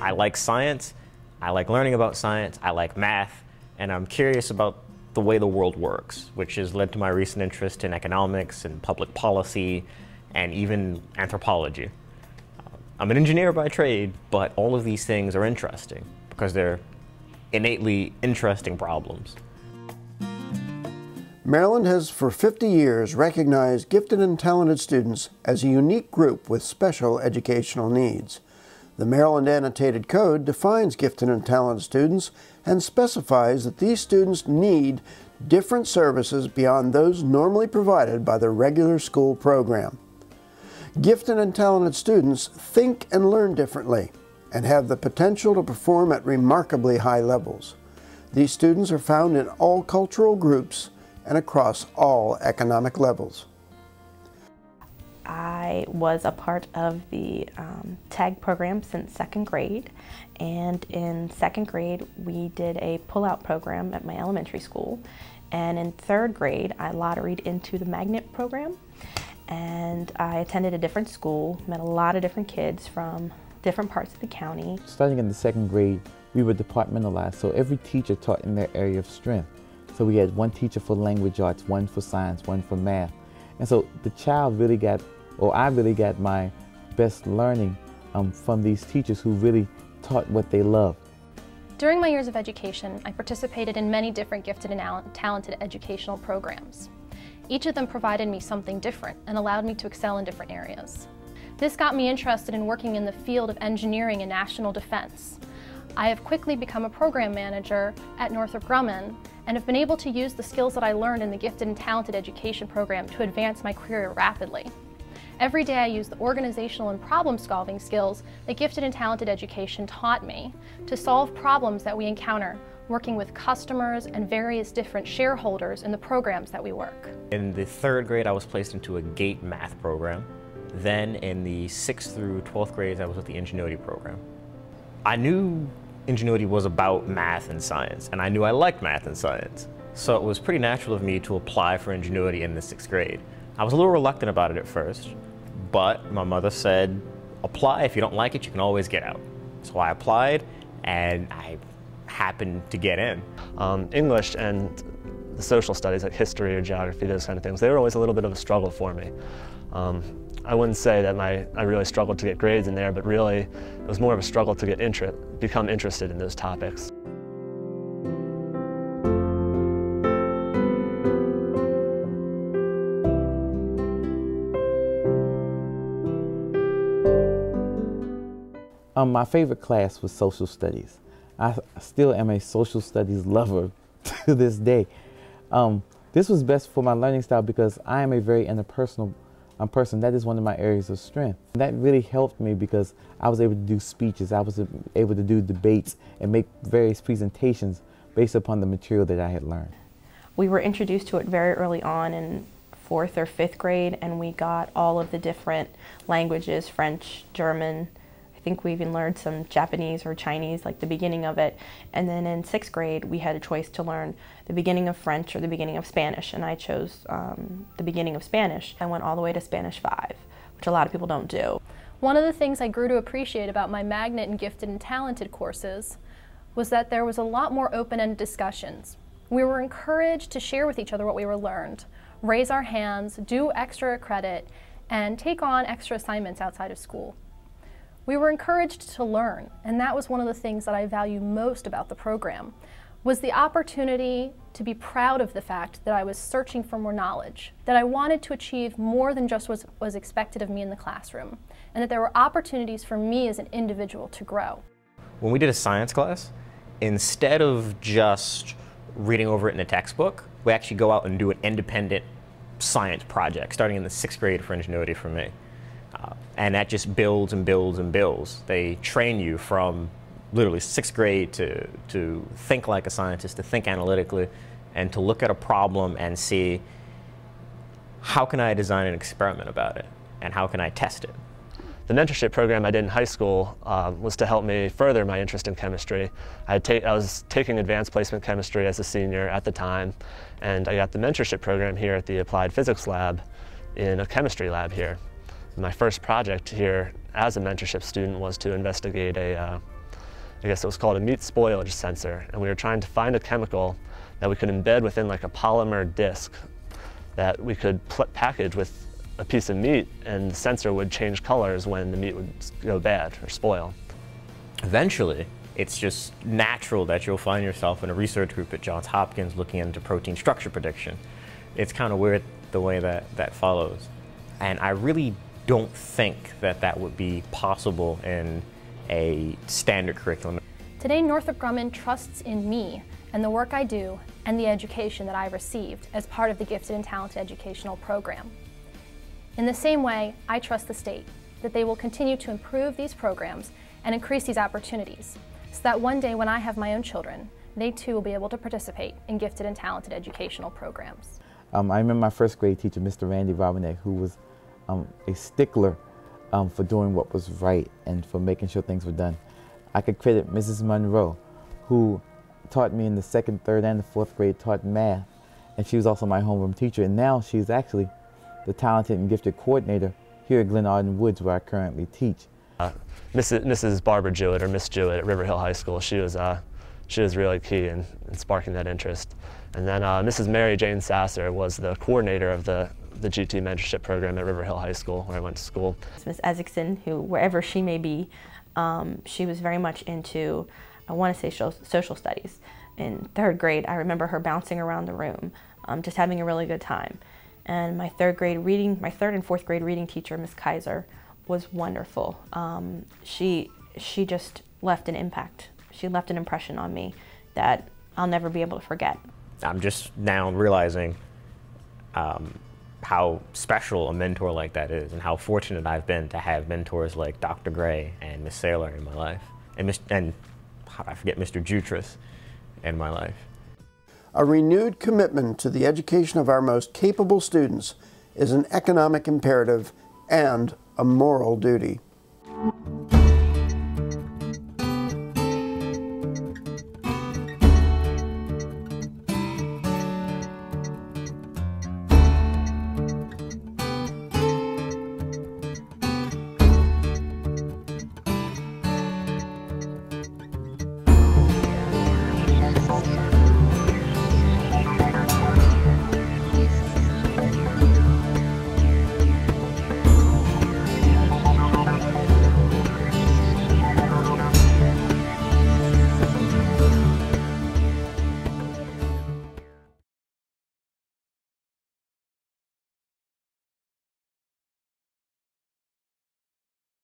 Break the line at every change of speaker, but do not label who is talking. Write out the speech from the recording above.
I like science, I like learning about science, I like math, and I'm curious about the way the world works, which has led to my recent interest in economics and public policy and even anthropology. I'm an engineer by trade, but all of these things are interesting because they're innately interesting problems.
Maryland has for 50 years recognized gifted and talented students as a unique group with special educational needs. The Maryland Annotated Code defines gifted and talented students and specifies that these students need different services beyond those normally provided by the regular school program. Gifted and talented students think and learn differently and have the potential to perform at remarkably high levels. These students are found in all cultural groups and across all economic levels.
I was a part of the TAG program since 2nd grade, and in 2nd grade we did a pull-out program at my elementary school, and in 3rd grade I lotteried into the magnet program, and I attended a different school, met a lot of different kids from different parts of the county.
Starting in the 2nd grade, we were departmentalized, so every teacher taught in their area of strength. So we had one teacher for language arts, one for science, one for math. And so the child really got, or I really got my best learning from these teachers who really taught what they loved.
During my years of education, I participated in many different gifted and talented educational programs. Each of them provided me something different and allowed me to excel in different areas. This got me interested in working in the field of engineering and national defense. I have quickly become a program manager at Northrop Grumman and have been able to use the skills that I learned in the Gifted and Talented Education program to advance my career rapidly. Every day I use the organizational and problem-solving skills that Gifted and Talented Education taught me to solve problems that we encounter working with customers and various different shareholders in the programs that we work.
In the 3rd grade, I was placed into a GATE math program. Then in the 6th through 12th grades, I was with the Ingenuity program. I knew Ingenuity was about math and science, and I knew I liked math and science. So it was pretty natural of me to apply for Ingenuity in the 6th grade. I was a little reluctant about it at first, but my mother said, apply. If you don't like it, you can always get out. So I applied, and I happened to get in.
English and the social studies, like history or geography, those kind of things, they were always a little bit of a struggle for me. I wouldn't say that I really struggled to get grades in there, but really it was more of a struggle to become interested in those topics.
My favorite class was social studies. I still am a social studies lover to this day. This was best for my learning style because I am a very interpersonal person. That is one of my areas of strength. That really helped me because I was able to do speeches, I was able to do debates and make various presentations based upon the material that I had learned.
We were introduced to it very early on in 4th or 5th grade, and we got all of the different languages, French, German. I think we even learned some Japanese or Chinese, like the beginning of it. And then in 6th grade, we had a choice to learn the beginning of French or the beginning of Spanish, and I chose the beginning of Spanish. I went all the way to Spanish 5, which a lot of people don't do.
One of the things I grew to appreciate about my Magnet and Gifted and Talented courses was that there was a lot more open-ended discussions. We were encouraged to share with each other what we were learned, raise our hands, do extra credit, and take on extra assignments outside of school. We were encouraged to learn, and that was one of the things that I value most about the program, was the opportunity to be proud of the fact that I was searching for more knowledge, that I wanted to achieve more than just what was expected of me in the classroom, and that there were opportunities for me as an individual to grow.
When we did a science class, instead of just reading over it in a textbook, we actually go out and do an independent science project, starting in the 6th grade for Ingenuity for me. And that just builds and builds and builds. They train you from literally 6th grade to think like a scientist, to think analytically, and to look at a problem and see, how can I design an experiment about it, and how can I test it?
The mentorship program I did in high school was to help me further my interest in chemistry. I was taking advanced placement chemistry as a senior at the time, and I got the mentorship program here at the Applied Physics Lab in a chemistry lab here. My first project here as a mentorship student was to investigate a I guess it was called a meat spoilage sensor, and we were trying to find a chemical that we could embed within like a polymer disc that we could package with a piece of meat, and the sensor would change colors when the meat would go bad or spoil.
Eventually, it's just natural that you'll find yourself in a research group at Johns Hopkins looking into protein structure prediction. It's kind of weird the way that follows. And I really don't think that would be possible in a standard curriculum.
Today, Northrop Grumman trusts in me and the work I do and the education that I received as part of the Gifted and Talented Educational Program. In the same way, I trust the state that they will continue to improve these programs and increase these opportunities so that one day when I have my own children, they too will be able to participate in gifted and talented educational programs.
I remember my first grade teacher, Mr. Randy Robinette, who was a stickler for doing what was right and for making sure things were done. I could credit Mrs. Monroe, who taught me in the 2nd, 3rd, and the 4th grade, taught math, and she was also my homeroom teacher, and now she's actually the talented and gifted coordinator here at Glen Arden Woods, where I currently teach.
Mrs. Barbara Jewett, or Miss Jewett at River Hill High School, she was really key in sparking that interest. And then Mrs. Mary Jane Sasser was the coordinator of the GT mentorship program at River Hill High School, where I went to school.
Miss Ezekson, who, wherever she may be, she was very much into, I want to say, social studies. In 3rd grade, I remember her bouncing around the room, just having a really good time. And my 3rd and 4th grade reading teacher, Miss Kaiser, was wonderful. She just left an impact. She left an impression on me that I'll never be able to forget.
I'm just now realizing how special a mentor like that is, and how fortunate I've been to have mentors like Dr. Gray and Miss Saylor in my life, and how did I forget Mr. Jutras in my life.
A renewed commitment to the education of our most capable students is an economic imperative and a moral duty.